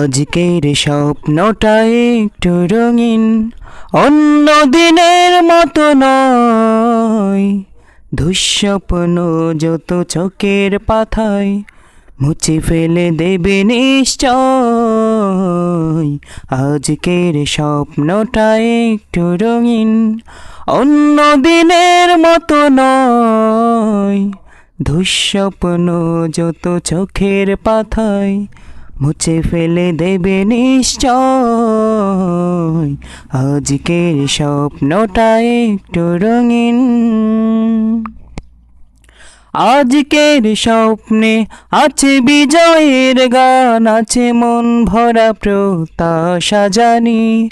আজকের স্বপ্নটা একটু রঙিন, অন্য দিনের মতো নয়। দুঃস্বপ্ন যত চোখের পাতায় মুছে ফেলে দেবে নিশ্চয়। আজকের স্বপ্নটা একটু রঙিন, অন্য দিনের মতো নয়। দুঃস্বপ্ন যত চোখের পাতায় মুছে ফেলে দেবে নিশ্চয়। আজকের স্বপ্নটা একটু রঙিন। আজকের স্বপ্নে আছে বিজয়ের গান, আছে মন ভরা প্রত্যাশা জানি,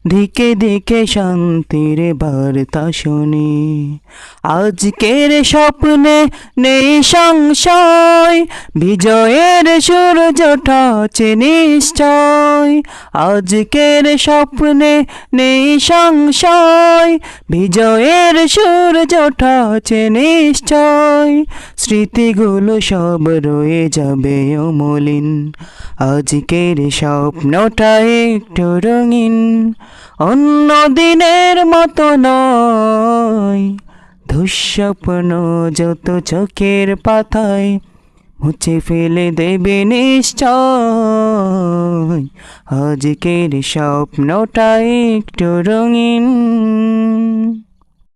দিকে দিকে শান্তির বার্তা শুনি। আজকের স্বপ্নে নেই সংশয়, বিজয়ের সূর্যটা আছে নিশ্চয়। আজকের স্বপ্নে নেই সংশয়, বিজয়ের সূর্যটা আছে নিশ্চয়। স্মৃতিগুলো সব রয়ে যাবে অমলিন, আজকের স্বপ্নটা একটু রঙিন, অন্য দিনের মতো নয়। দুঃস্বপ্ন যত চোখের পাতায় মুছে ফেলে দেবে নিশ্চয়। আজকের স্বপ্নটা একটু রঙিন।